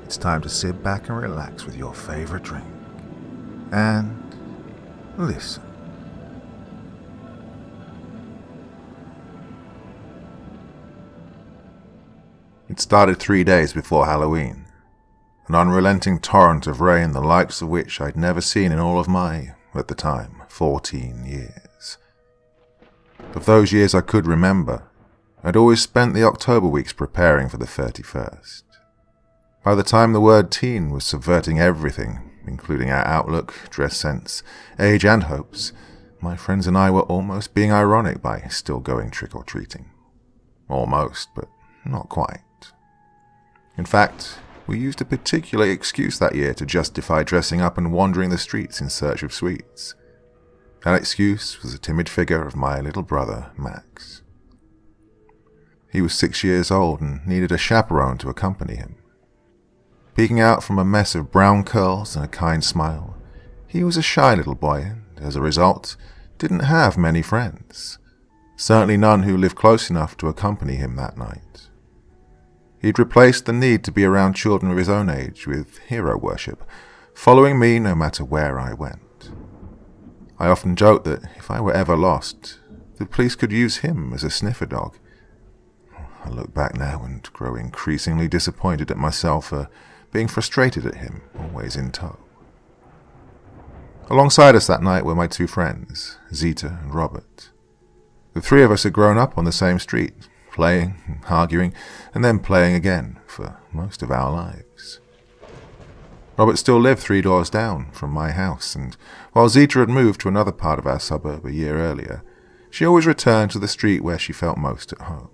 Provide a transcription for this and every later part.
it's time to sit back and relax with your favorite drink and listen. It started 3 days before Halloween, an unrelenting torrent of rain the likes of which I'd never seen in all of my, at the time, 14 years. Of those years I could remember, I'd always spent the October weeks preparing for the 31st. By the time the word teen was subverting everything, including our outlook, dress sense, age and hopes, my friends and I were almost being ironic by still going trick-or-treating. Almost, but not quite. In fact, we used a particular excuse that year to justify dressing up and wandering the streets in search of sweets. That excuse was the timid figure of my little brother, Max. He was 6 years old and needed a chaperone to accompany him. Peeking out from a mess of brown curls and a kind smile, he was a shy little boy and, as a result, didn't have many friends. Certainly none who lived close enough to accompany him that night. He'd replaced the need to be around children of his own age with hero worship, following me no matter where I went. I often joked that if I were ever lost, the police could use him as a sniffer dog. I look back now and grow increasingly disappointed at myself for being frustrated at him, always in tow. Alongside us that night were my two friends, Zita and Robert. The three of us had grown up on the same street, playing, arguing, and then playing again for most of our lives. Robert still lived 3 doors down from my house, and while Zita had moved to another part of our suburb a year earlier, she always returned to the street where she felt most at home.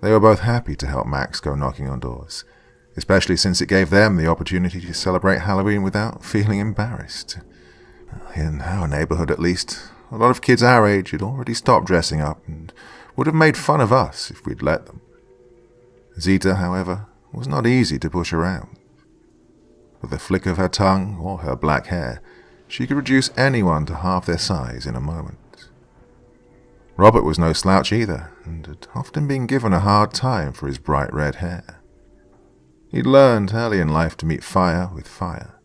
They were both happy to help Max go knocking on doors, especially since it gave them the opportunity to celebrate Halloween without feeling embarrassed. In our neighborhood, at least, a lot of kids our age had already stopped dressing up and would have made fun of us if we'd let them. Zita, however, was not easy to push around. With a flick of her tongue or her black hair, she could reduce anyone to half their size in a moment. Robert was no slouch either, and had often been given a hard time for his bright red hair. He'd learned early in life to meet fire with fire.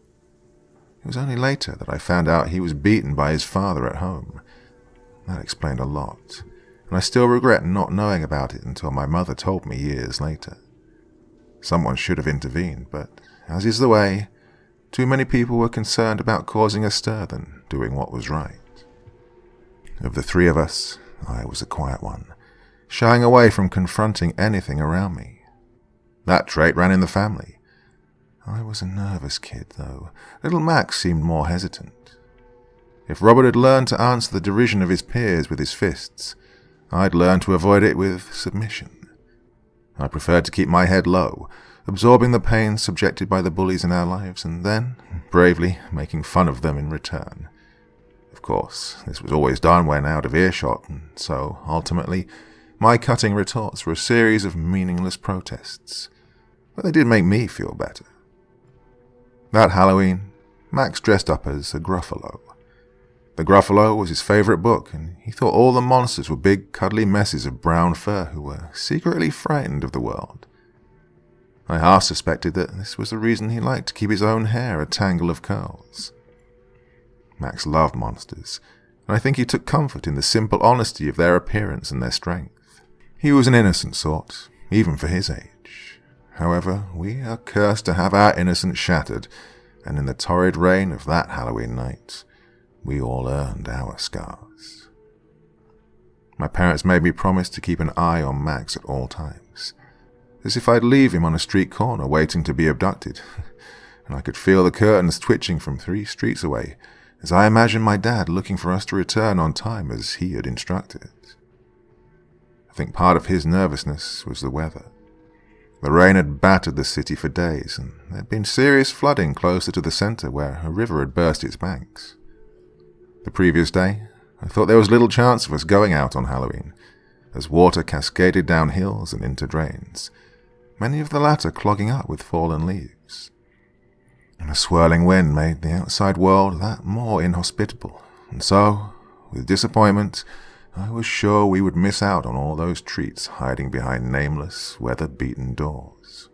It was only later that I found out he was beaten by his father at home. That explained a lot, and I still regret not knowing about it until my mother told me years later. Someone should have intervened, but, as is the way, too many people were concerned about causing a stir than doing what was right. Of the three of us, I was a quiet one, shying away from confronting anything around me. That trait ran in the family. I was a nervous kid, though. Little Max seemed more hesitant. If Robert had learned to answer the derision of his peers with his fists, I'd learned to avoid it with submission. I preferred to keep my head low, absorbing the pain subjected by the bullies in our lives, and then, bravely, making fun of them in return. Of course, this was always done when out of earshot, and so, ultimately, my cutting retorts were a series of meaningless protests. But they did make me feel better. That Halloween, Max dressed up as a Gruffalo. The Gruffalo was his favorite book, and he thought all the monsters were big, cuddly messes of brown fur who were secretly frightened of the world. I half suspected that this was the reason he liked to keep his own hair a tangle of curls. Max loved monsters, and I think he took comfort in the simple honesty of their appearance and their strength. He was an innocent sort, even for his age. However, we are cursed to have our innocence shattered, and in the torrid rain of that Halloween night, we all earned our scars. My parents made me promise to keep an eye on Max at all times, as if I'd leave him on a street corner waiting to be abducted, and I could feel the curtains twitching from 3 streets away as I imagined my dad looking for us to return on time as he had instructed. I think part of his nervousness was the weather. The rain had battered the city for days, and there had been serious flooding closer to the center where a river had burst its banks. The previous day, I thought there was little chance of us going out on Halloween, as water cascaded down hills and into drains, many of the latter clogging up with fallen leaves. And a swirling wind made the outside world that more inhospitable, and so, with disappointment, I was sure we would miss out on all those treats hiding behind nameless, weather-beaten doors.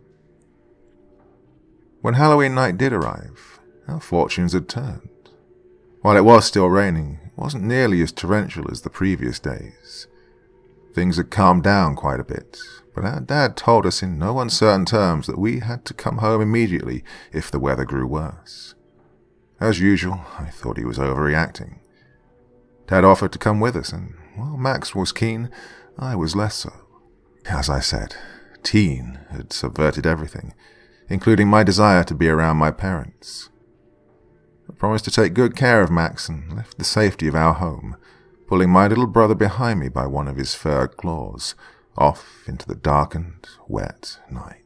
When Halloween night did arrive, our fortunes had turned. While it was still raining, it wasn't nearly as torrential as the previous days. Things had calmed down quite a bit, but our dad told us in no uncertain terms that we had to come home immediately if the weather grew worse. As usual, I thought he was overreacting. Dad offered to come with us, and while Max was keen, I was less so. As I said, teen had subverted everything, including my desire to be around my parents. I promised to take good care of Max and left the safety of our home, pulling my little brother behind me by one of his fur claws, off into the darkened, wet night.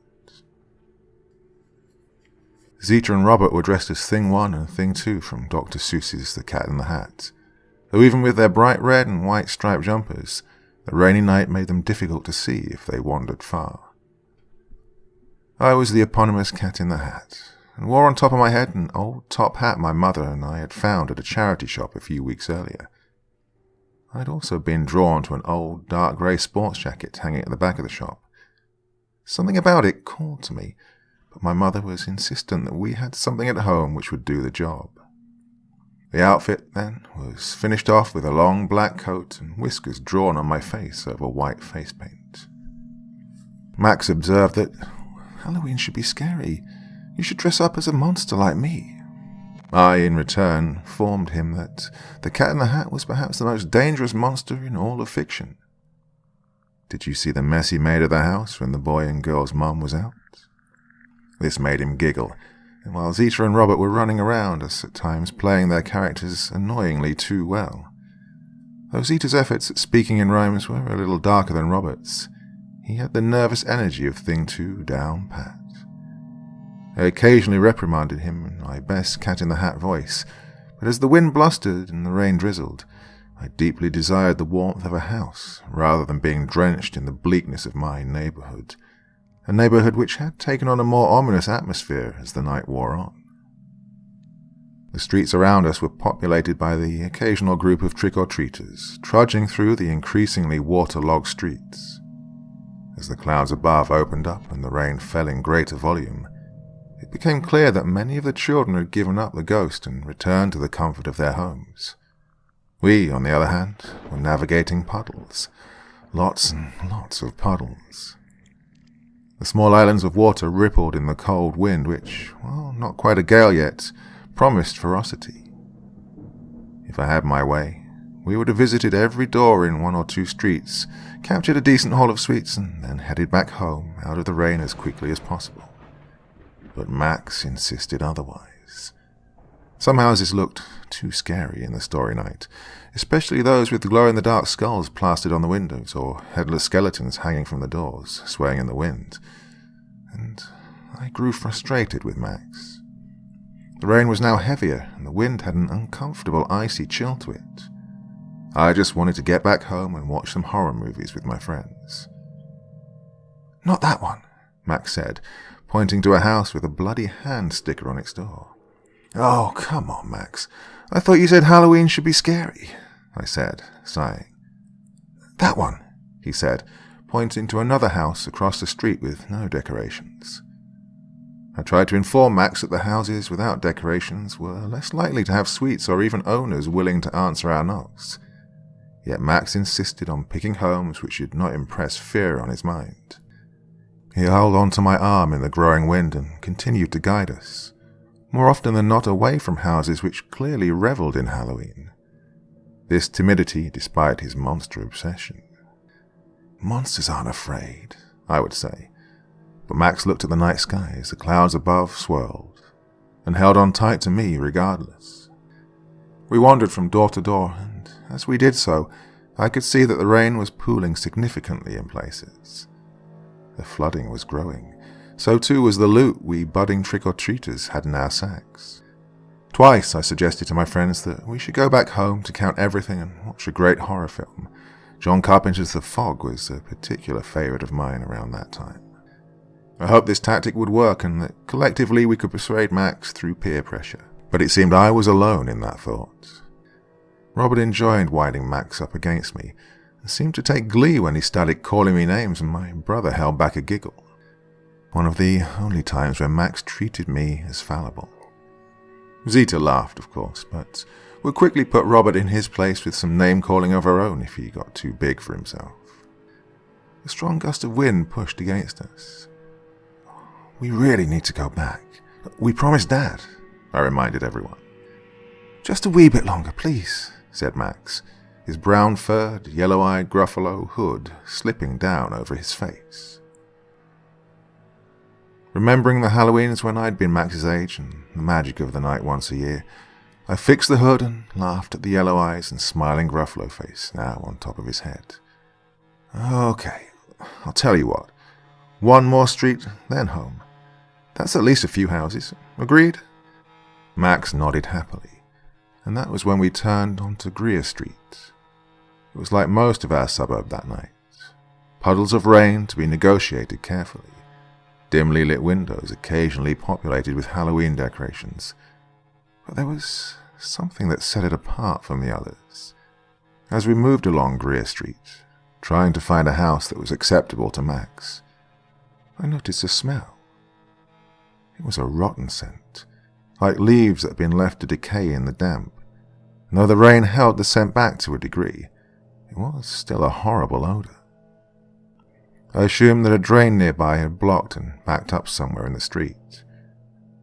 Zita and Robert were dressed as Thing 1 and Thing 2 from Dr. Seuss's The Cat in the Hat, though even with their bright red and white striped jumpers, the rainy night made them difficult to see if they wandered far. I was the eponymous Cat in the Hat, and wore on top of my head an old top hat my mother and I had found at a charity shop a few weeks earlier. I had also been drawn to an old dark grey sports jacket hanging at the back of the shop. Something about it called to me, but my mother was insistent that we had something at home which would do the job. The outfit, then, was finished off with a long black coat and whiskers drawn on my face over white face paint. Max observed that Halloween should be scary. You should dress up as a monster like me. I, in return, informed him that the Cat in the Hat was perhaps the most dangerous monster in all of fiction. Did you see the mess he made of the house when the boy and girl's mum was out? This made him giggle, and while Zita and Robert were running around us at times playing their characters annoyingly too well. Though Zita's efforts at speaking in rhymes were a little darker than Robert's, he had the nervous energy of Thing 2 down pat. I occasionally reprimanded him in my best Cat-in-the-Hat voice, but as the wind blustered and the rain drizzled, I deeply desired the warmth of a house rather than being drenched in the bleakness of my neighborhood, a neighborhood which had taken on a more ominous atmosphere as the night wore on. The streets around us were populated by the occasional group of trick-or-treaters, trudging through the increasingly waterlogged streets. As the clouds above opened up and the rain fell in greater volume, it became clear that many of the children had given up the ghost and returned to the comfort of their homes. We, on the other hand, were navigating puddles. Lots and lots of puddles. The small islands of water rippled in the cold wind which, well, not quite a gale yet, promised ferocity. If I had my way, we would have visited every door in 1 or 2 streets, captured a decent haul of sweets, and then headed back home out of the rain as quickly as possible. But Max insisted otherwise. Some houses looked too scary in the Story Night, especially those with glow-in-the-dark skulls plastered on the windows or headless skeletons hanging from the doors, swaying in the wind. And I grew frustrated with Max. The rain was now heavier, and the wind had an uncomfortable icy chill to it. I just wanted to get back home and watch some horror movies with my friends. "Not that one," Max said, pointing to a house with a bloody hand sticker on its door. "Oh, come on, Max. I thought you said Halloween should be scary," I said, sighing. "That one," he said, pointing to another house across the street with no decorations. I tried to inform Max that the houses without decorations were less likely to have suites or even owners willing to answer our knocks. Yet Max insisted on picking homes which should not impress fear on his mind. He held onto my arm in the growing wind and continued to guide us, more often than not away from houses which clearly revelled in Halloween. This timidity despite his monster obsession. "Monsters aren't afraid," I would say, but Max looked at the night sky as the clouds above swirled, and held on tight to me regardless. We wandered from door to door, and as we did so, I could see that the rain was pooling significantly in places. The flooding was growing. So too was the loot we budding trick-or-treaters had in our sacks. Twice I suggested to my friends that we should go back home to count everything and watch a great horror film. John Carpenter's The Fog was a particular favourite of mine around that time. I hoped this tactic would work and that collectively we could persuade Max through peer pressure, but it seemed I was alone in that thought. Robert enjoyed winding Max up against me, and seemed to take glee when he started calling me names and my brother held back a giggle. One of the only times when Max treated me as fallible. Zita laughed, of course, but would quickly put Robert in his place with some name-calling of her own if he got too big for himself. A strong gust of wind pushed against us. "We really need to go back. We promised Dad," I reminded everyone. "Just a wee bit longer, please," said Max, his brown-furred, yellow-eyed Gruffalo hood slipping down over his face. Remembering the Halloweens when I'd been Max's age and the magic of the night once a year, I fixed the hood and laughed at the yellow eyes and smiling Gruffalo face now on top of his head. "Okay, I'll tell you what. One more street, then home. That's at least a few houses. Agreed?" Max nodded happily, and that was when we turned onto Greer Street. It was like most of our suburb that night. Puddles of rain to be negotiated carefully. Dimly lit windows occasionally populated with Halloween decorations. But there was something that set it apart from the others. As we moved along Greer Street, trying to find a house that was acceptable to Max, I noticed a smell. It was a rotten scent, like leaves that had been left to decay in the damp. And though the rain held the scent back to a degree, it was still a horrible odor. I assumed that a drain nearby had blocked and backed up somewhere in the street.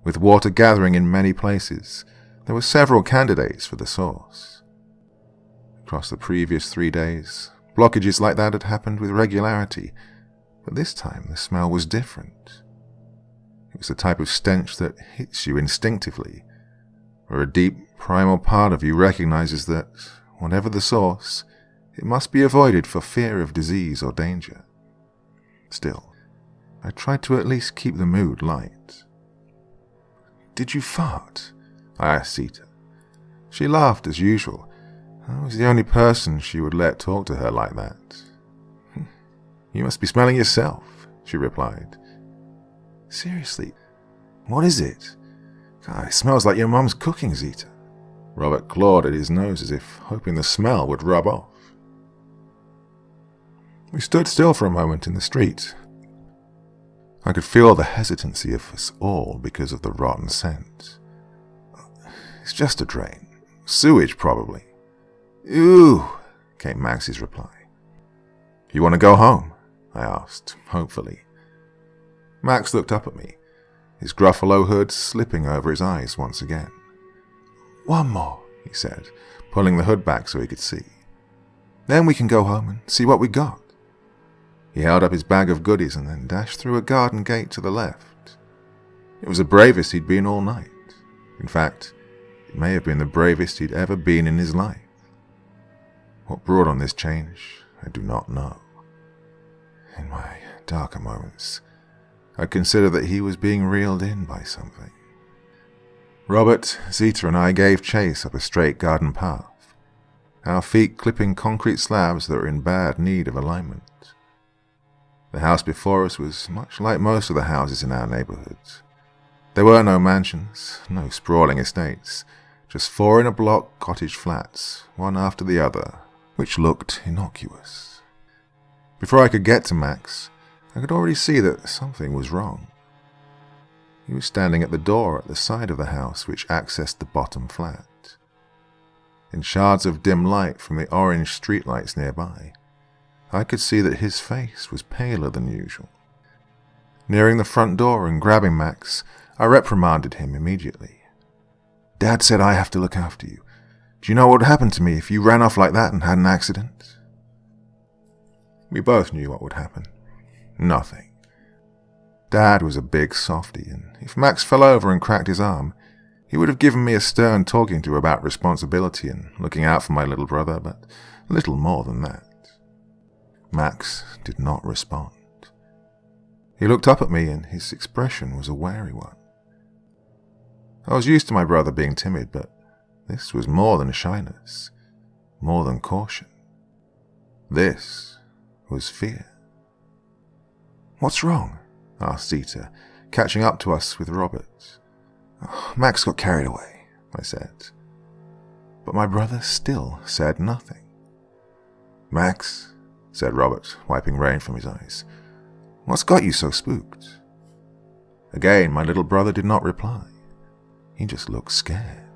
With water gathering in many places, there were several candidates for the source. Across the previous 3 days, blockages like that had happened with regularity, but this time the smell was different. It was the type of stench that hits you instinctively, where a deep, primal part of you recognizes that, whatever the source, it must be avoided for fear of disease or danger. Still, I tried to at least keep the mood light. "Did you fart?" I asked Zita. She laughed as usual. I was the only person she would let talk to her like that. "You must be smelling yourself," she replied. "Seriously, what is it? God, it smells like your mum's cooking, Zita." Robert clawed at his nose as if hoping the smell would rub off. We stood still for a moment in the street. I could feel the hesitancy of us all because of the rotten scent. "It's just a drain. Sewage, probably." "Ew," came Max's reply. "You want to go home?" I asked, hopefully. Max looked up at me, his Gruffalo hood slipping over his eyes once again. "One more," he said, pulling the hood back so he could see. "Then we can go home and see what we got." He held up his bag of goodies and then dashed through a garden gate to the left. It was the bravest he'd been all night. In fact, it may have been the bravest he'd ever been in his life. What brought on this change, I do not know. In my darker moments, I considered that he was being reeled in by something. Robert, Zita, and I gave chase up a straight garden path, our feet clipping concrete slabs that were in bad need of alignment. The house before us was much like most of the houses in our neighborhood. There were no mansions, no sprawling estates, just 4-in-a-block cottage flats, one after the other, which looked innocuous. Before I could get to Max, I could already see that something was wrong. He was standing at the door at the side of the house which accessed the bottom flat. In shards of dim light from the orange streetlights nearby, I could see that his face was paler than usual. Nearing the front door and grabbing Max, I reprimanded him immediately. "Dad said I have to look after you. Do you know what would happen to me if you ran off like that and had an accident?" We both knew what would happen. Nothing. Dad was a big softy, and if Max fell over and cracked his arm, he would have given me a stern talking to about responsibility and looking out for my little brother, but little more than that. Max did not respond. He looked up at me and his expression was a wary one. I was used to my brother being timid, but this was more than shyness, more than caution. This was fear. "What's wrong?" asked Zita, catching up to us with Robert. "Max got carried away," I said. But my brother still said nothing. "Max," said Robert, wiping rain from his eyes, "what's got you so spooked?" Again, my little brother did not reply. He just looked scared.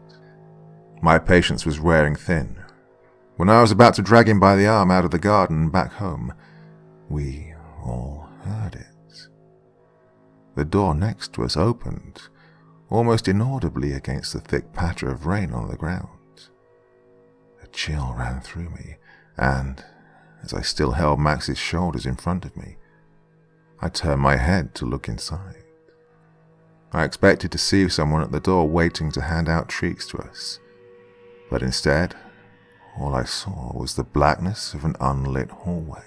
My patience was wearing thin. When I was about to drag him by the arm out of the garden and back home, we all heard it. The door next to us opened, almost inaudibly against the thick patter of rain on the ground. A chill ran through me, and, as I still held Max's shoulders in front of me, I turned my head to look inside. I expected to see someone at the door waiting to hand out treats to us, but instead, all I saw was the blackness of an unlit hallway.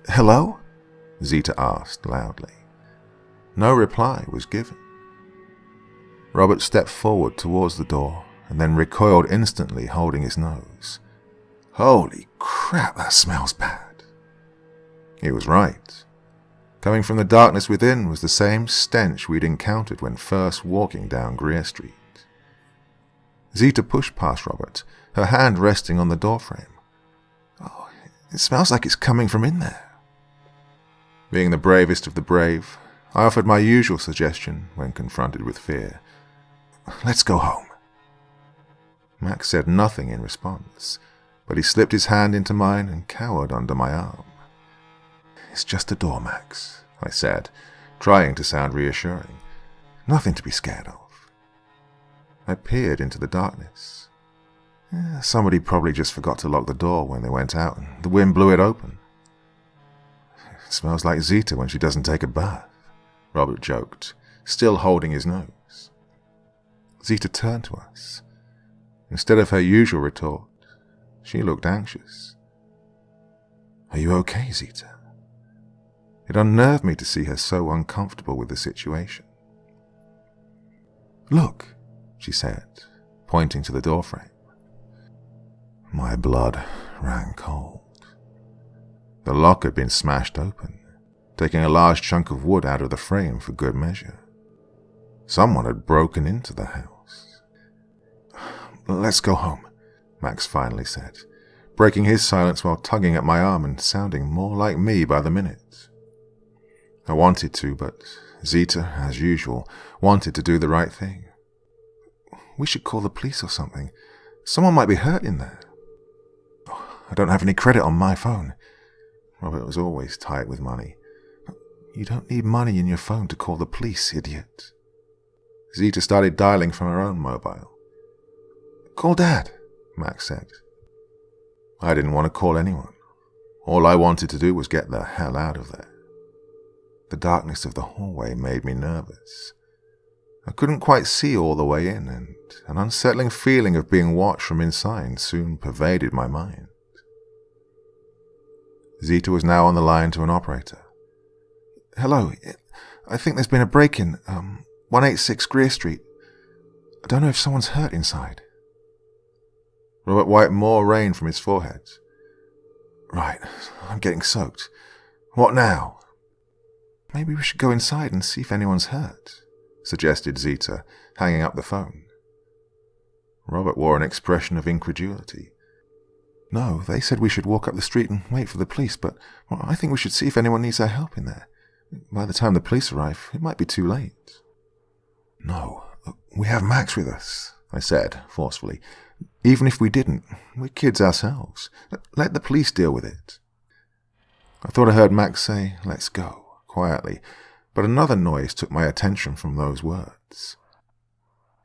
"Hello?" Zita asked loudly. No reply was given. Robert stepped forward towards the door and then recoiled instantly, holding his nose. Holy crap, that smells bad. He was right. Coming from the darkness within was the same stench we'd encountered when first walking down Greer Street. Zita pushed past Robert, her hand resting on the doorframe. "Oh, it smells like it's coming from in there." Being the bravest of the brave, I offered my usual suggestion when confronted with fear. "Let's go home." Max said nothing in response, but he slipped his hand into mine and cowered under my arm. "It's just a door, Max," I said, trying to sound reassuring. "Nothing to be scared of." I peered into the darkness. Somebody probably just forgot to lock the door when they went out, and the wind blew it open. "It smells like Zita when she doesn't take a bath," Robert joked, still holding his nose. Zita turned to us. Instead of her usual retort, she looked anxious. "Are you okay, Zita?" It unnerved me to see her so uncomfortable with the situation. "Look," she said, pointing to the doorframe. My blood ran cold. The lock had been smashed open, taking a large chunk of wood out of the frame for good measure. Someone had broken into the house. "Let's go home," Max finally said, breaking his silence while tugging at my arm and sounding more like me by the minute. I wanted to, but Zita, as usual, wanted to do the right thing. "We should call the police or something. Someone might be hurt in there." "I don't have any credit on my phone." Robert was always tight with money. "You don't need money in your phone to call the police, idiot." Zita started dialing from her own mobile. "Call Dad," Max said. I didn't want to call anyone. All I wanted to do was get the hell out of there. The darkness of the hallway made me nervous. I couldn't quite see all the way in, and an unsettling feeling of being watched from inside soon pervaded my mind. Zita was now on the line to an operator. "Hello, I think there's been a break-in, 186 Greer Street. I don't know if someone's hurt inside." Robert wiped more rain from his forehead. "Right, I'm getting soaked. What now?" "Maybe we should go inside and see if anyone's hurt," suggested Zita, hanging up the phone. Robert wore an expression of incredulity. "No, they said we should walk up the street and wait for the police, but I think we should see if anyone needs our help in there. By the time the police arrive, it might be too late." "No, we have Max with us," I said forcefully. "Even if we didn't, we're kids ourselves. Let the police deal with it." I thought I heard Max say, "Let's go," quietly, but another noise took my attention from those words.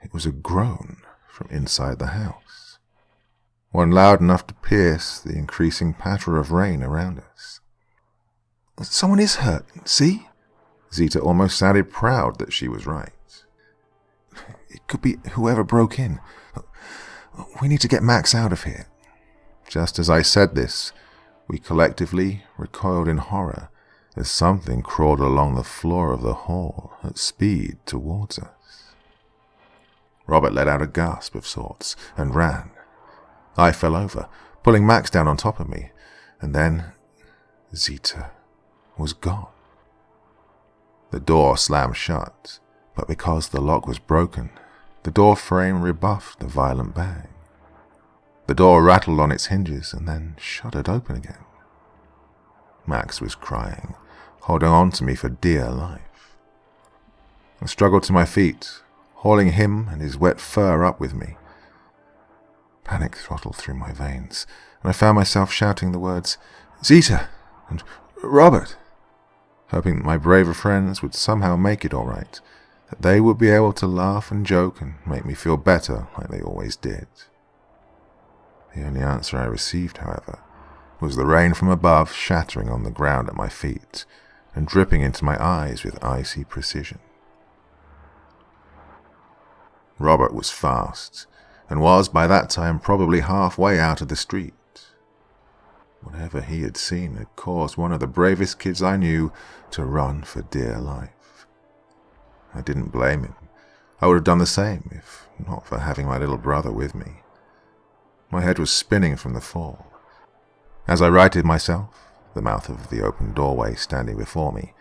It was a groan from inside the house, one loud enough to pierce the increasing patter of rain around us. "Someone is hurt, see?" Zita almost sounded proud that she was right. "It could be whoever broke in. We need to get Max out of here." Just as I said this, we collectively recoiled in horror as something crawled along the floor of the hall at speed towards us. Robert let out a gasp of sorts and ran. I fell over, pulling Max down on top of me, and then Zita was gone. The door slammed shut, but because the lock was broken, the door frame rebuffed the violent bang. The door rattled on its hinges and then shuddered open again. Max was crying, holding on to me for dear life. I struggled to my feet, hauling him and his wet fur up with me. Panic throttled through my veins, and I found myself shouting the words, "Zita!" and "Robert!" hoping that my braver friends would somehow make it all right, that they would be able to laugh and joke and make me feel better like they always did. The only answer I received, however, was the rain from above shattering on the ground at my feet and dripping into my eyes with icy precision. Robert was fast, and was by that time probably halfway out of the street. Whatever he had seen had caused one of the bravest kids I knew to run for dear life. I didn't blame him. I would have done the same, if not for having my little brother with me. My head was spinning from the fall. As I righted myself, the mouth of the open doorway standing before me,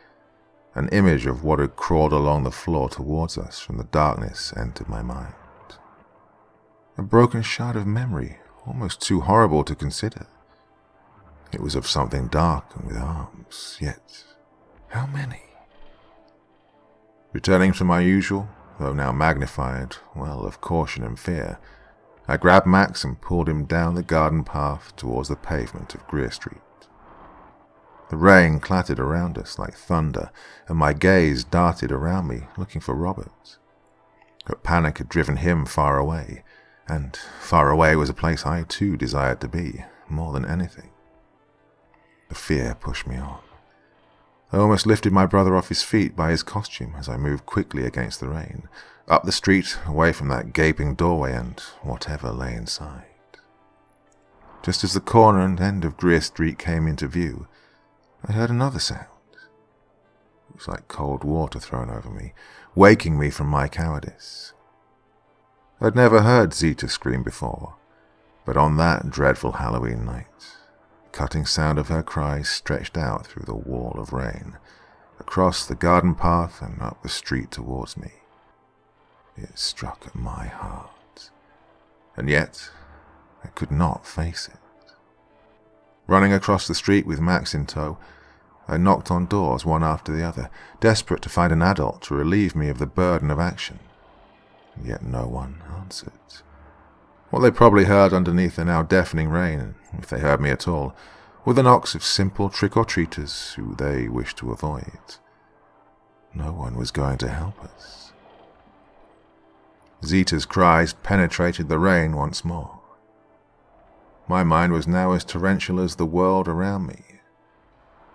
an image of what had crawled along the floor towards us from the darkness entered my mind. A broken shard of memory, almost too horrible to consider. It was of something dark and with arms, yet how many? Returning to my usual, though now magnified, well of caution and fear, I grabbed Max and pulled him down the garden path towards the pavement of Greer Street. The rain clattered around us like thunder, and my gaze darted around me, looking for Robert. But panic had driven him far away, and far away was a place I too desired to be, more than anything. The fear pushed me on. I almost lifted my brother off his feet by his costume as I moved quickly against the rain, up the street, away from that gaping doorway and whatever lay inside. Just as the corner and end of Greer Street came into view, I heard another sound. It was like cold water thrown over me, waking me from my cowardice. I'd never heard Zita scream before, but on that dreadful Halloween night, the cutting sound of her cries stretched out through the wall of rain, across the garden path and up the street towards me. It struck at my heart, and yet I could not face it. Running across the street with Max in tow, I knocked on doors one after the other, desperate to find an adult to relieve me of the burden of action. And yet no one answered. What they probably heard underneath the now deafening rain, if they heard me at all, were the knocks of simple trick-or-treaters who they wished to avoid. No one was going to help us. Zita's cries penetrated the rain once more. My mind was now as torrential as the world around me.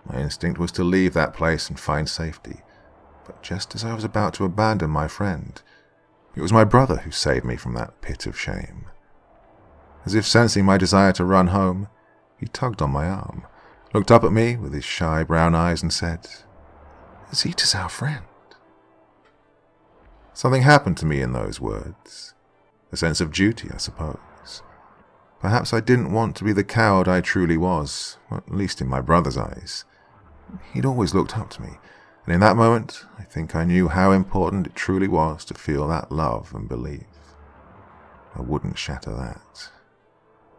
My instinct was to leave that place and find safety, but just as I was about to abandon my friend, it was my brother who saved me from that pit of shame. As if sensing my desire to run home, he tugged on my arm, looked up at me with his shy brown eyes and said, "Zita's our friend." Something happened to me in those words. A sense of duty, I suppose. Perhaps I didn't want to be the coward I truly was, at least in my brother's eyes. He'd always looked up to me, and in that moment I think I knew how important it truly was to feel that love and belief. I wouldn't shatter that.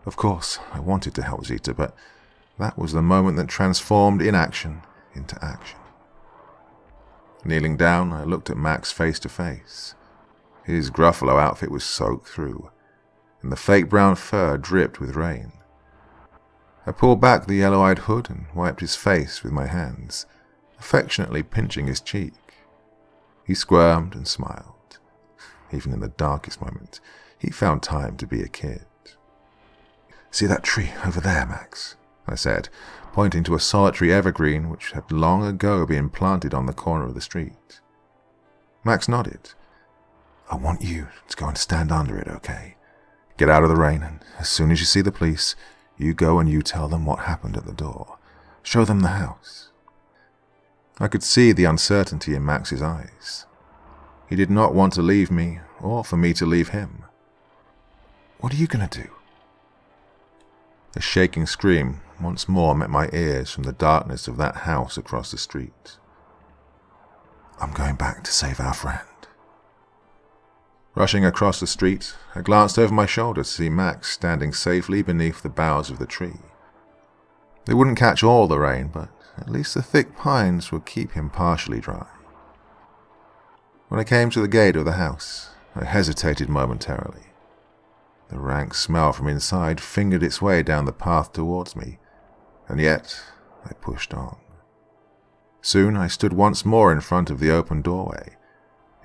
Of course, I wanted to help Zita, but that was the moment that transformed inaction into action. Kneeling down, I looked at Max face to face. His Gruffalo outfit was soaked through, and the fake brown fur dripped with rain. I pulled back the yellow-eyed hood and wiped his face with my hands, affectionately pinching his cheek. He squirmed and smiled. Even in the darkest moment, he found time to be a kid. "See that tree over there, Max?" I said, pointing to a solitary evergreen which had long ago been planted on the corner of the street. Max nodded. "I want you to go and stand under it, okay? Get out of the rain, and as soon as you see the police, you go and you tell them what happened at the door. Show them the house." I could see the uncertainty in Max's eyes. He did not want to leave me, or for me to leave him. "What are you going to do?" A shaking scream once more met my ears from the darkness of that house across the street. "I'm going back to save our friend." Rushing across the street, I glanced over my shoulder to see Max standing safely beneath the boughs of the tree. They wouldn't catch all the rain, but at least the thick pines would keep him partially dry. When I came to the gate of the house, I hesitated momentarily. The rank smell from inside fingered its way down the path towards me, and yet I pushed on. Soon I stood once more in front of the open doorway,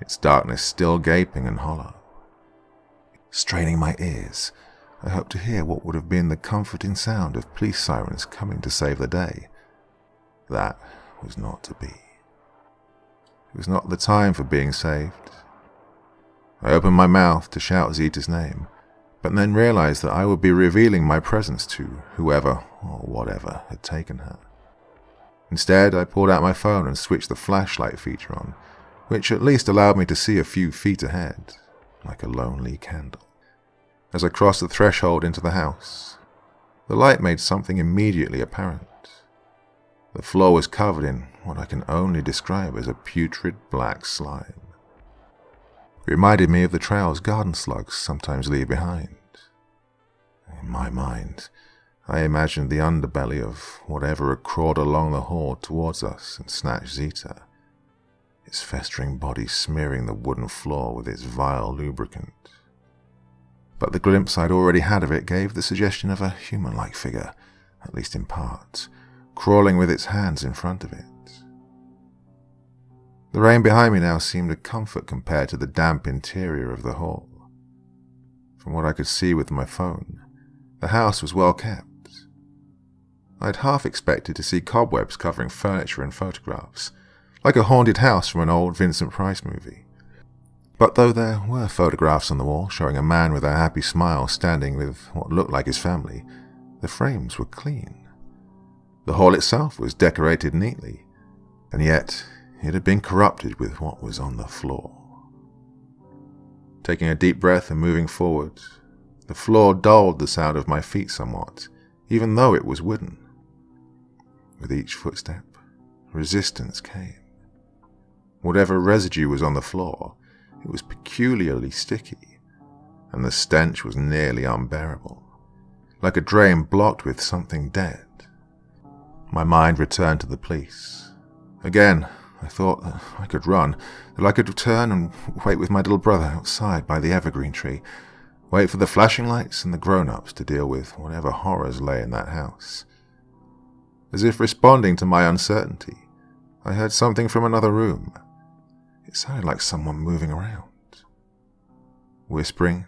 its darkness still gaping and hollow. Straining my ears, I hoped to hear what would have been the comforting sound of police sirens coming to save the day. That was not to be. It was not the time for being saved. I opened my mouth to shout Zita's name, but then realized that I would be revealing my presence to whoever or whatever had taken her. Instead, I pulled out my phone and switched the flashlight feature on, which at least allowed me to see a few feet ahead, like a lonely candle. As I crossed the threshold into the house, the light made something immediately apparent. The floor was covered in what I can only describe as a putrid black slime. It reminded me of the trails garden slugs sometimes leave behind. In my mind, I imagined the underbelly of whatever had crawled along the hall towards us and snatched Zita, its festering body smearing the wooden floor with its vile lubricant. But the glimpse I'd already had of it gave the suggestion of a human-like figure, at least in part, crawling with its hands in front of it. The rain behind me now seemed a comfort compared to the damp interior of the hall. From what I could see with my phone, the house was well kept. I'd half expected to see cobwebs covering furniture and photographs, like a haunted house from an old Vincent Price movie. But though there were photographs on the wall showing a man with a happy smile standing with what looked like his family, the frames were clean. The hall itself was decorated neatly, and yet it had been corrupted with what was on the floor. Taking a deep breath and moving forward, the floor dulled the sound of my feet somewhat, even though it was wooden. With each footstep, resistance came. Whatever residue was on the floor, it was peculiarly sticky, and the stench was nearly unbearable, like a drain blocked with something dead. My mind returned to the police. Again, I thought that I could run, that I could return and wait with my little brother outside by the evergreen tree, wait for the flashing lights and the grown-ups to deal with whatever horrors lay in that house. As if responding to my uncertainty, I heard something from another room. It sounded like someone moving around. Whispering,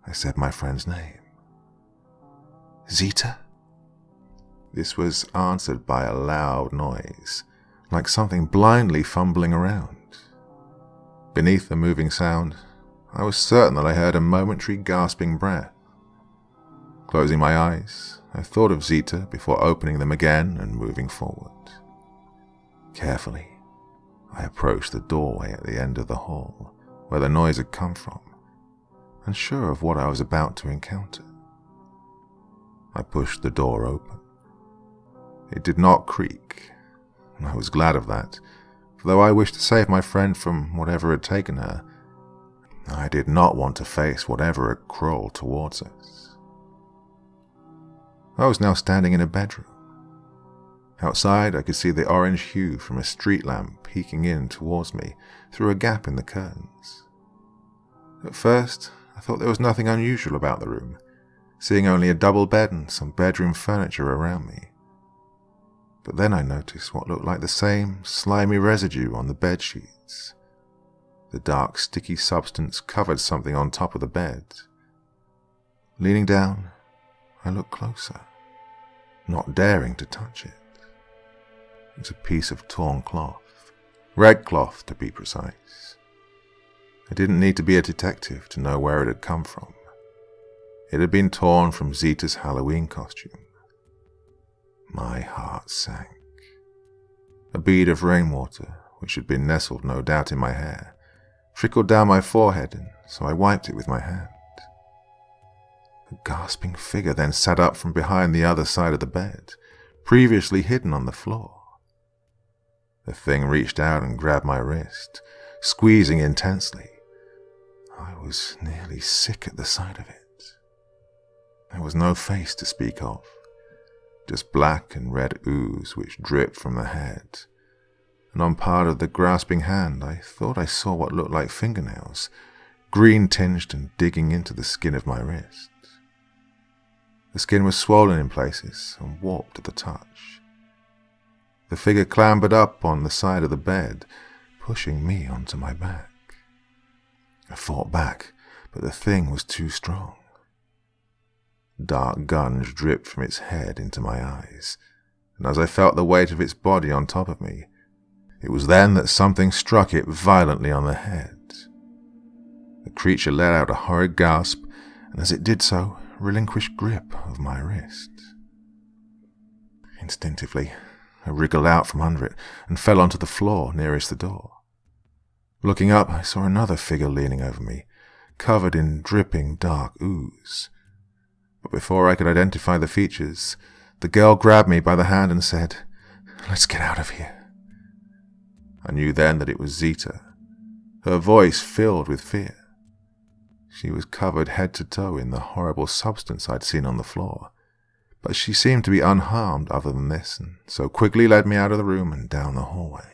I said my friend's name. Zita? This was answered by a loud noise, like something blindly fumbling around. Beneath the moving sound, I was certain that I heard a momentary gasping breath. Closing my eyes, I thought of Zita before opening them again and moving forward. Carefully, I approached the doorway at the end of the hall, where the noise had come from, unsure of what I was about to encounter. I pushed the door open. It did not creak, and I was glad of that, for though I wished to save my friend from whatever had taken her, I did not want to face whatever had crawled towards us. I was now standing in a bedroom. Outside, I could see the orange hue from a street lamp peeking in towards me through a gap in the curtains. At first, I thought there was nothing unusual about the room, seeing only a double bed and some bedroom furniture around me. But then I noticed what looked like the same slimy residue on the bed sheets. The dark, sticky substance covered something on top of the bed. Leaning down, I looked closer, not daring to touch it. It was a piece of torn cloth, red cloth to be precise. I didn't need to be a detective to know where it had come from. It had been torn from Zita's Halloween costume. My heart sank. A bead of rainwater, which had been nestled no doubt in my hair, trickled down my forehead, and so I wiped it with my hand. The gasping figure then sat up from behind the other side of the bed, previously hidden on the floor. The thing reached out and grabbed my wrist, squeezing intensely. I was nearly sick at the sight of it. There was no face to speak of, just black and red ooze which dripped from the head, and on part of the grasping hand I thought I saw what looked like fingernails, green-tinged and digging into the skin of my wrist. The skin was swollen in places and warped at the touch. The figure clambered up on the side of the bed, pushing me onto my back. I fought back, but the thing was too strong. Dark gunge dripped from its head into my eyes, and as I felt the weight of its body on top of me, it was then that something struck it violently on the head. The creature let out a horrid gasp, and as it did so, relinquished grip of my wrist. Instinctively, I wriggled out from under it and fell onto the floor nearest the door. Looking up, I saw another figure leaning over me, covered in dripping dark ooze. But before I could identify the features, the girl grabbed me by the hand and said, "Let's get out of here." I knew then that it was Zita, her voice filled with fear. She was covered head to toe in the horrible substance I'd seen on the floor, but she seemed to be unharmed other than this, and so quickly led me out of the room and down the hallway.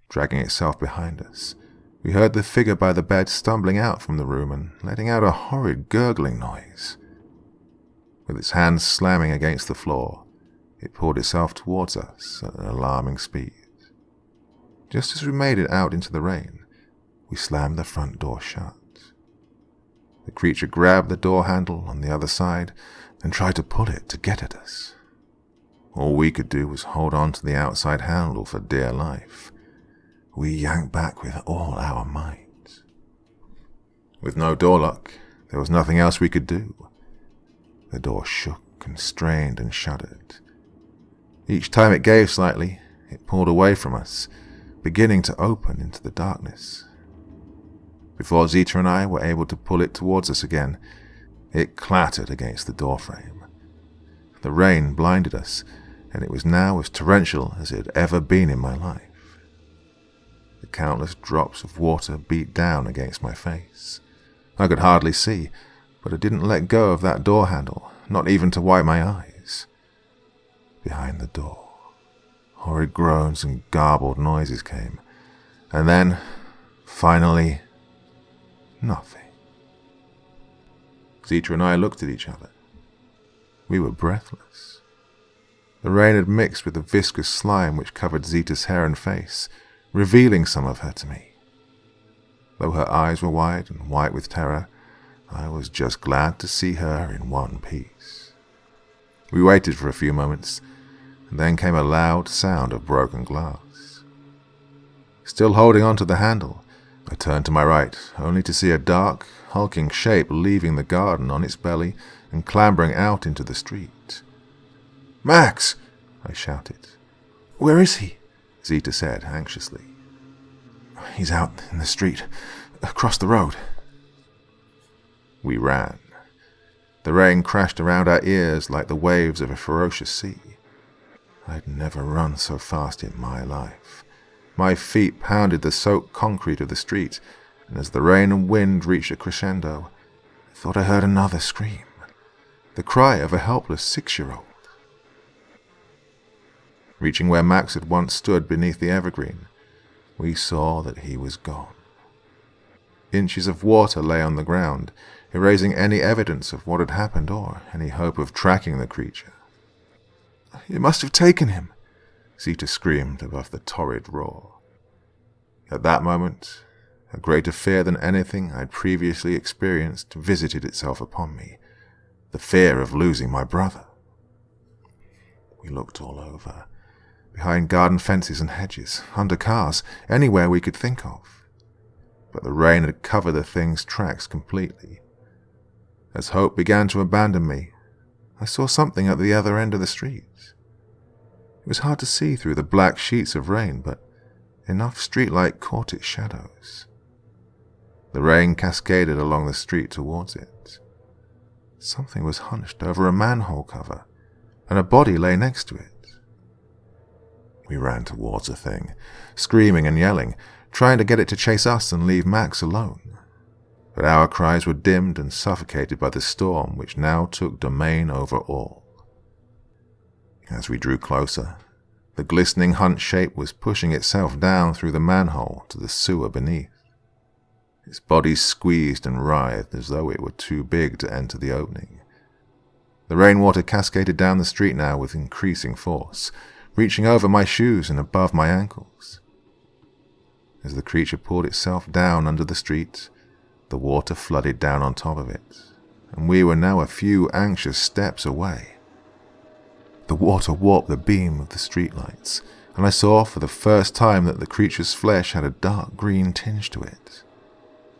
Dragging itself behind us, we heard the figure by the bed stumbling out from the room and letting out a horrid gurgling noise. With its hands slamming against the floor, it pulled itself towards us at an alarming speed. Just as we made it out into the rain, we slammed the front door shut. The creature grabbed the door handle on the other side and tried to pull it to get at us. All we could do was hold on to the outside handle for dear life. We yanked back with all our might. With no door lock, there was nothing else we could do. The door shook and strained and shuddered. Each time it gave slightly, it pulled away from us, beginning to open into the darkness. Before Zita and I were able to pull it towards us again, it clattered against the doorframe. The rain blinded us, and it was now as torrential as it had ever been in my life. The countless drops of water beat down against my face. I could hardly see, but I didn't let go of that door handle, not even to wipe my eyes. Behind the door, horrid groans and garbled noises came, and then, finally, nothing. Zita and I looked at each other. We were breathless. The rain had mixed with the viscous slime which covered Zita's hair and face, revealing some of her to me. Though her eyes were wide and white with terror, I was just glad to see her in one piece. We waited for a few moments, and then came a loud sound of broken glass. Still holding on to the handle, I turned to my right, only to see a dark, hulking shape leaving the garden on its belly and clambering out into the street. "Max!" I shouted. "Where is he?" Zita said anxiously. "He's out in the street, across the road." We ran. The rain crashed around our ears like the waves of a ferocious sea. I'd never run so fast in my life. My feet pounded the soaked concrete of the street, and as the rain and wind reached a crescendo, I thought I heard another scream, the cry of a helpless 6-year-old. Reaching where Max had once stood beneath the evergreen, we saw that he was gone. Inches of water lay on the ground, erasing any evidence of what had happened or any hope of tracking the creature. "It must have taken him," Zita screamed above the torrid roar. At that moment, a greater fear than anything I'd previously experienced visited itself upon me, the fear of losing my brother. We looked all over, behind garden fences and hedges, under cars, anywhere we could think of. But the rain had covered the thing's tracks completely. As hope began to abandon me, I saw something at the other end of the street. It was hard to see through the black sheets of rain, but enough streetlight caught its shadows. The rain cascaded along the street towards it. Something was hunched over a manhole cover, and a body lay next to it. We ran towards the thing, screaming and yelling, trying to get it to chase us and leave Max alone. But our cries were dimmed and suffocated by the storm which now took domain over all. As we drew closer, The glistening hunt shape was pushing itself down through the manhole to the sewer beneath. Its body squeezed and writhed as though it were too big to enter the opening. The rainwater cascaded down the street now with increasing force, reaching over my shoes and above my ankles. As the creature poured itself down under the street, the water flooded down on top of it, and we were now a few anxious steps away. The water warped the beam of the streetlights, and I saw for the first time that the creature's flesh had a dark green tinge to it,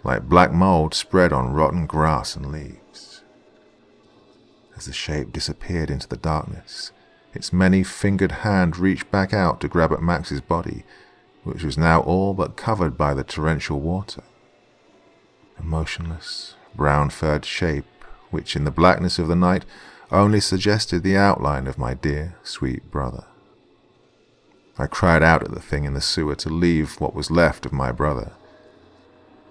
like black mold spread on rotten grass and leaves. As the shape disappeared into the darkness, its many-fingered hand reached back out to grab at Max's body, which was now all but covered by the torrential water. A motionless, brown-furred shape, which in the blackness of the night only suggested the outline of my dear, sweet brother. I cried out at the thing in the sewer to leave what was left of my brother.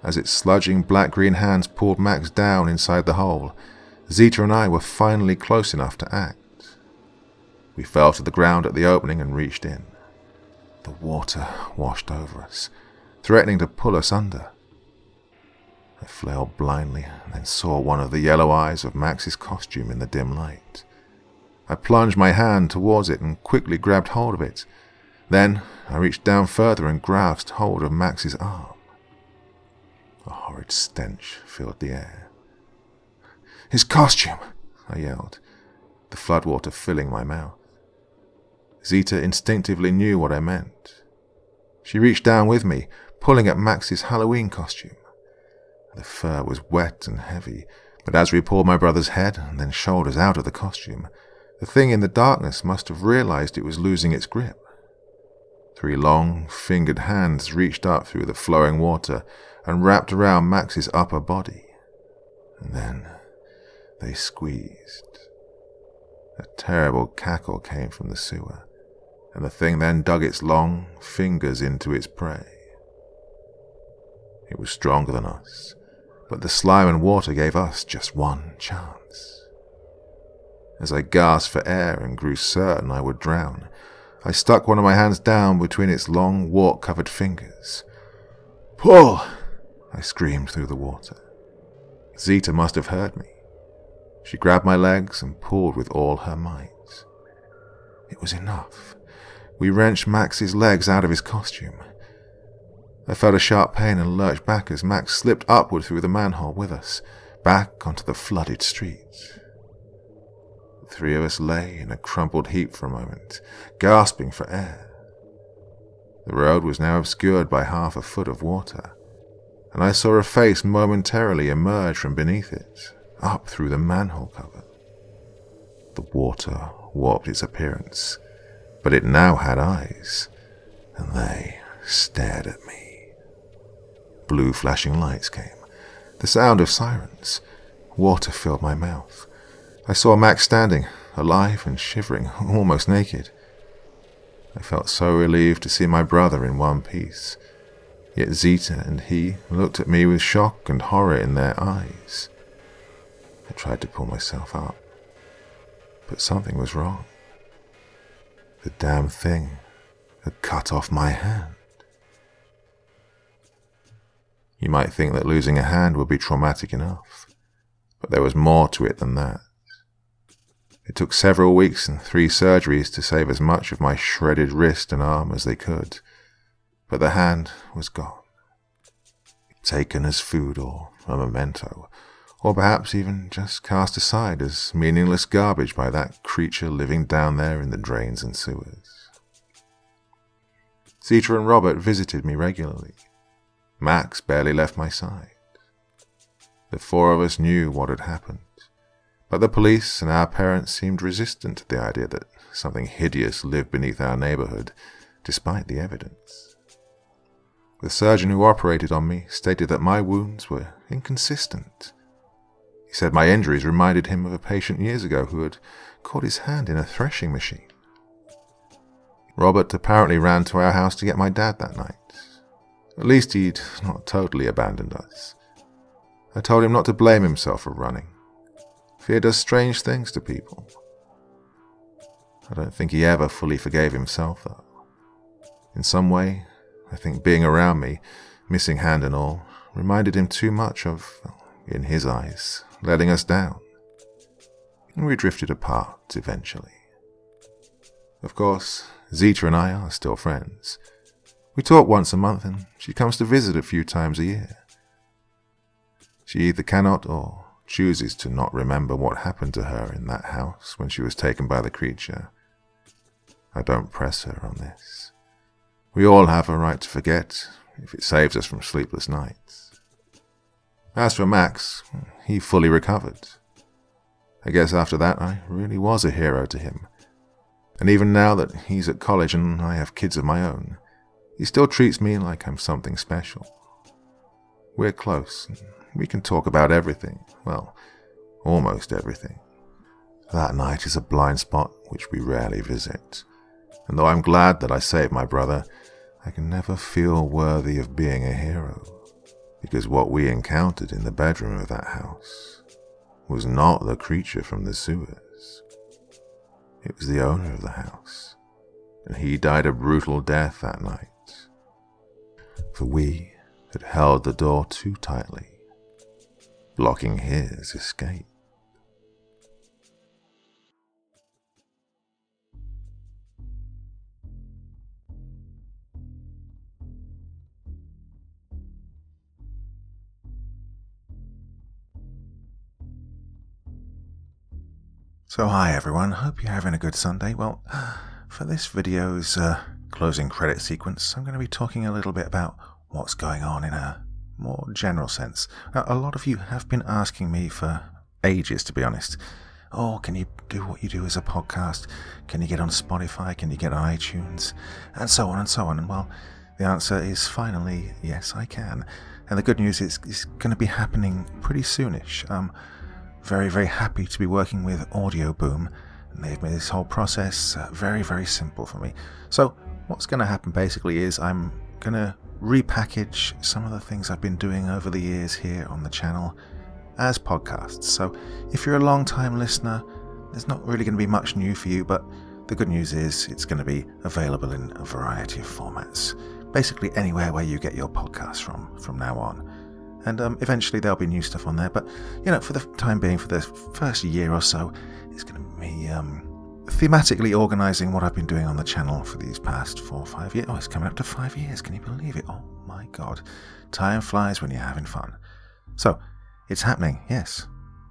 As its sludging black-green hands pulled Max down inside the hole, Zita and I were finally close enough to act. We fell to the ground at the opening and reached in. The water washed over us, threatening to pull us under. I flailed blindly and then saw one of the yellow eyes of Max's costume in the dim light. I plunged my hand towards it and quickly grabbed hold of it. Then I reached down further and grasped hold of Max's arm. A horrid stench filled the air. "His costume!" I yelled, the floodwater filling my mouth. Zita instinctively knew what I meant. She reached down with me, pulling at Max's Halloween costume. The fur was wet and heavy, but as we pulled my brother's head and then shoulders out of the costume, the thing in the darkness must have realized it was losing its grip. 3 long, fingered hands reached up through the flowing water and wrapped around Max's upper body. And then they squeezed. A terrible cackle came from the sewer, and the thing then dug its long fingers into its prey. It was stronger than us, but the slime and water gave us just one chance. As I gasped for air and grew certain I would drown, I stuck one of my hands down between its long, wart-covered fingers. "Pull!" I screamed through the water. Zita must have heard me. She grabbed my legs and pulled with all her might. It was enough. We wrenched Max's legs out of his costume. I felt a sharp pain and lurched back as Max slipped upward through the manhole with us, back onto the flooded street. The 3 of us lay in a crumpled heap for a moment, gasping for air. The road was now obscured by half a foot of water, and I saw a face momentarily emerge from beneath it, up through the manhole cover. The water warped its appearance, but it now had eyes, and they stared at me. Blue flashing lights came, the sound of sirens. Water filled my mouth. I saw Max standing, alive and shivering, almost naked. I felt so relieved to see my brother in one piece, yet Zita and he looked at me with shock and horror in their eyes. I tried to pull myself up, but something was wrong. The damn thing had cut off my hand. You might think that losing a hand would be traumatic enough, but there was more to it than that. It took several weeks and 3 surgeries to save as much of my shredded wrist and arm as they could, but the hand was gone. Taken as food or a memento, or perhaps even just cast aside as meaningless garbage by that creature living down there in the drains and sewers. Zita and Robert visited me regularly. Max barely left my side. The 4 of us knew what had happened, but the police and our parents seemed resistant to the idea that something hideous lived beneath our neighborhood, despite the evidence. The surgeon who operated on me stated that my wounds were inconsistent. He said my injuries reminded him of a patient years ago who had caught his hand in a threshing machine. Robert apparently ran to our house to get my dad that night. At least he'd not totally abandoned us. I told him not to blame himself for running. Fear does strange things to people. I don't think he ever fully forgave himself, though. In some way, I think being around me, missing hand and all, reminded him too much of, in his eyes, letting us down. And we drifted apart eventually. Of course, Zita and I are still friends. We talk once a month and she comes to visit a few times a year. She either cannot or chooses to not remember what happened to her in that house when she was taken by the creature. I don't press her on this. We all have a right to forget if it saves us from sleepless nights. As for Max, he fully recovered. I guess after that I really was a hero to him. And even now that he's at college and I have kids of my own, he still treats me like I'm something special. We're close, and we can talk about everything, well, almost everything. That night is a blind spot which we rarely visit, and though I'm glad that I saved my brother, I can never feel worthy of being a hero, because what we encountered in the bedroom of that house was not the creature from the sewers. It was the owner of the house, and he died a brutal death that night. For we had held the door too tightly, blocking his escape. So hi everyone, hope you're having a good Sunday. Well, for this video's closing credit sequence, I'm going to be talking a little bit about what's going on in a more general sense. Now, a lot of you have been asking me for ages, to be honest. Oh, can you do what you do as a podcast? Can you get on Spotify? Can you get on iTunes? And so on and so on. And well, the answer is finally, yes, I can. And the good news is it's going to be happening pretty soonish. Very, very happy to be working with Audio Boom, and they've made this whole process very, very simple for me. So what's going to happen basically is I'm going to repackage some of the things I've been doing over the years here on the channel as podcasts. So if you're a long-time listener, there's not really going to be much new for you, but the good news is it's going to be available in a variety of formats, basically anywhere where you get your podcasts from now on. And eventually there'll be new stuff on there. But, for the time being, for the first year or so, it's going to be thematically organising what I've been doing on the channel for these past 4 or 5 years. Oh, it's coming up to 5 years. Can you believe it? Oh, my God. Time flies when you're having fun. So, it's happening, yes.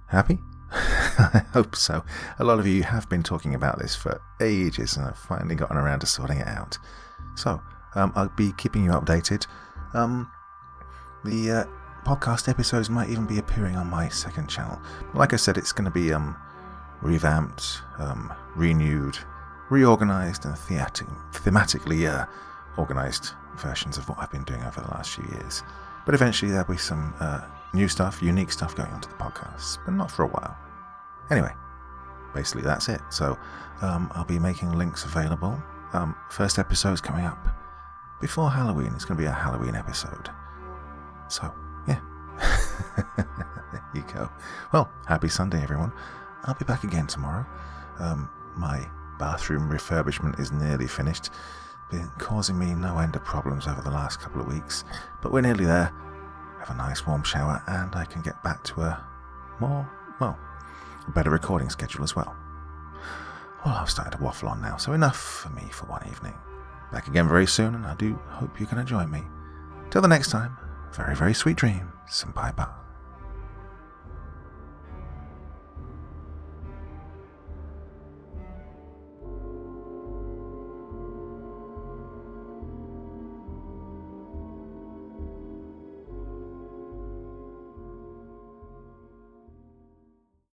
Happy? I hope so. A lot of you have been talking about this for ages, and I've finally gotten around to sorting it out. So, I'll be keeping you updated. The podcast episodes might even be appearing on my second channel. Like I said, it's going to be revamped, renewed, reorganised, and thematically organised versions of what I've been doing over the last few years. But eventually there'll be some new stuff, unique stuff going onto the podcast, but not for a while. Anyway, basically that's it. So I'll be making links available. First episode's coming up before Halloween. It's going to be a Halloween episode. So, yeah. There you go. Well, happy Sunday, everyone. I'll be back again tomorrow. My bathroom refurbishment is nearly finished. Been causing me no end of problems over the last couple of weeks. But we're nearly there. Have a nice warm shower and I can get back to a better recording schedule as well. Well, I'm starting to waffle on now, so enough for me for one evening. Back again very soon, and I do hope you can join me. Till the next time, very, very sweet dreams, and bye-bye.